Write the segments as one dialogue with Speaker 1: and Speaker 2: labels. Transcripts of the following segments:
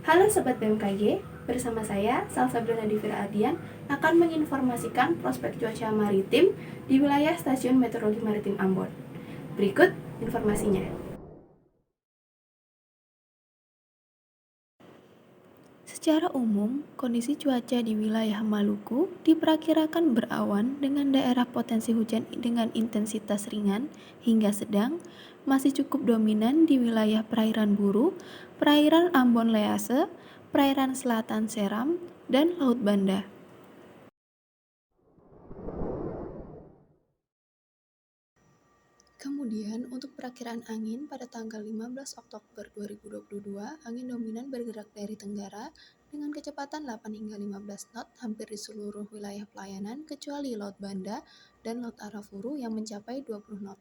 Speaker 1: Halo Sobat BMKG, bersama saya Salsa Brana Divira Ardian akan menginformasikan prospek cuaca maritim di wilayah Stasiun Meteorologi Maritim Ambon. Berikut informasinya. Secara umum, kondisi cuaca di wilayah Maluku diperkirakan berawan dengan daerah potensi hujan dengan intensitas ringan hingga sedang, masih cukup dominan di wilayah perairan Buru, perairan Ambon Lease, perairan Selatan Seram, dan Laut Banda. Kemudian, untuk perakiraan angin pada tanggal 15 Oktober 2022, angin dominan bergerak dari tenggara dengan kecepatan 8 hingga 15 knot hampir di seluruh wilayah pelayanan kecuali Laut Banda dan Laut Arafuru yang mencapai 20 knot.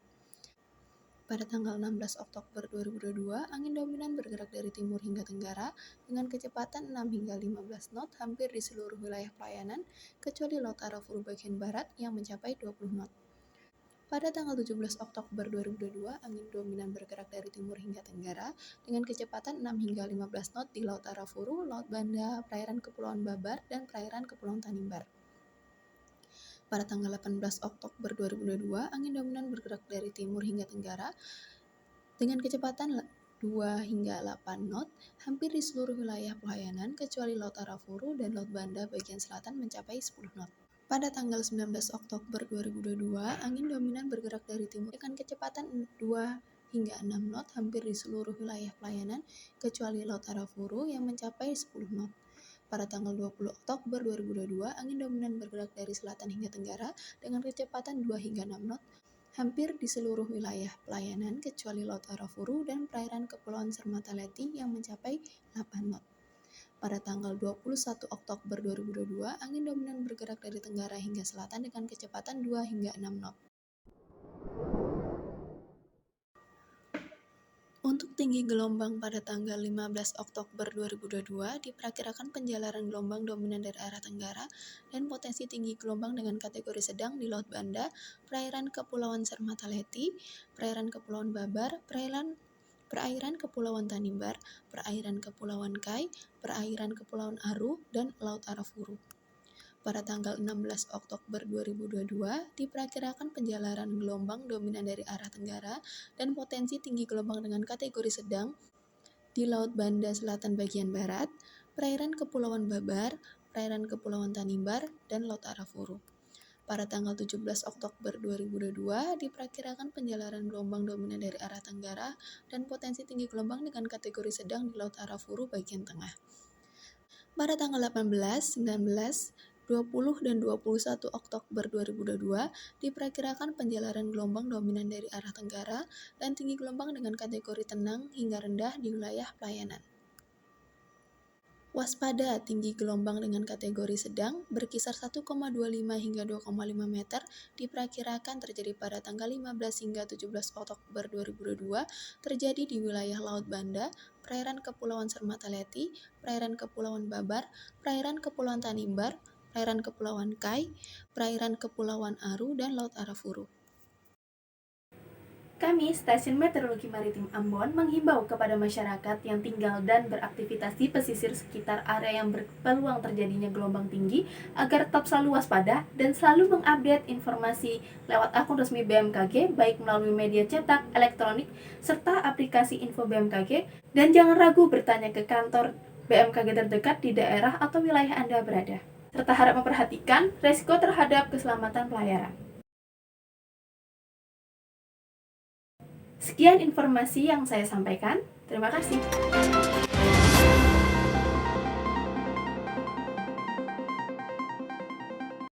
Speaker 1: Pada tanggal 16 Oktober 2022, angin dominan bergerak dari timur hingga tenggara dengan kecepatan 6 hingga 15 knot hampir di seluruh wilayah pelayanan kecuali Laut Arafuru bagian barat yang mencapai 20 knot. Pada tanggal 17 Oktober 2022, angin dominan bergerak dari timur hingga tenggara dengan kecepatan 6 hingga 15 knot di Laut Arafuru, Laut Banda, perairan Kepulauan Babar, dan perairan Kepulauan Tanimbar. Pada tanggal 18 Oktober 2022, angin dominan bergerak dari timur hingga tenggara dengan kecepatan 2 hingga 8 knot hampir di seluruh wilayah pelayanan kecuali Laut Arafuru dan Laut Banda bagian selatan mencapai 10 knot. Pada tanggal 19 Oktober 2022, angin dominan bergerak dari timur dengan kecepatan 2 hingga 6 knot hampir di seluruh wilayah pelayanan kecuali Laut Arafuru yang mencapai 10 knot. Pada tanggal 20 Oktober 2022, angin dominan bergerak dari selatan hingga tenggara dengan kecepatan 2 hingga 6 knot hampir di seluruh wilayah pelayanan kecuali Laut Arafuru dan perairan Kepulauan Sermataleti yang mencapai 8 knot. Pada tanggal 21 Oktober 2022, angin dominan bergerak dari tenggara hingga selatan dengan kecepatan 2 hingga 6 knot. Untuk tinggi gelombang pada tanggal 15 Oktober 2022, diperkirakan penjalaran gelombang dominan dari arah tenggara dan potensi tinggi gelombang dengan kategori sedang di Laut Banda, perairan Kepulauan Sermataleti, perairan Kepulauan Babar, perairan Kepulauan Tanimbar, perairan Kepulauan Kai, perairan Kepulauan Aru, dan Laut Arafuru. Pada tanggal 16 Oktober 2022, diperkirakan penjalaran gelombang dominan dari arah tenggara dan potensi tinggi gelombang dengan kategori sedang di Laut Banda Selatan bagian barat, perairan Kepulauan Babar, perairan Kepulauan Tanimbar, dan Laut Arafuru. Pada tanggal 17 Oktober 2022, diperkirakan penjalaran gelombang dominan dari arah tenggara dan potensi tinggi gelombang dengan kategori sedang di Laut Arafuru bagian tengah. Pada tanggal 18, 19, 20, dan 21 Oktober 2022, diperkirakan penjalaran gelombang dominan dari arah tenggara dan tinggi gelombang dengan kategori tenang hingga rendah di wilayah pelayanan. Waspada tinggi gelombang dengan kategori sedang berkisar 1,25 hingga 2,5 meter diperkirakan terjadi pada tanggal 15 hingga 17 Oktober 2022 terjadi di wilayah Laut Banda, perairan Kepulauan Sermataleti, perairan Kepulauan Babar, perairan Kepulauan Tanimbar, perairan Kepulauan Kai, perairan Kepulauan Aru, dan Laut Arafuru. Kami, Stasiun Meteorologi Maritim Ambon, menghimbau kepada masyarakat yang tinggal dan beraktivitas di pesisir sekitar area yang berpeluang terjadinya gelombang tinggi agar tetap selalu waspada dan selalu mengupdate informasi lewat akun resmi BMKG baik melalui media cetak, elektronik, serta aplikasi info BMKG, dan jangan ragu bertanya ke kantor BMKG terdekat di daerah atau wilayah Anda berada, serta harap memperhatikan resiko terhadap keselamatan pelayaran. Sekian informasi yang saya sampaikan. Terima kasih.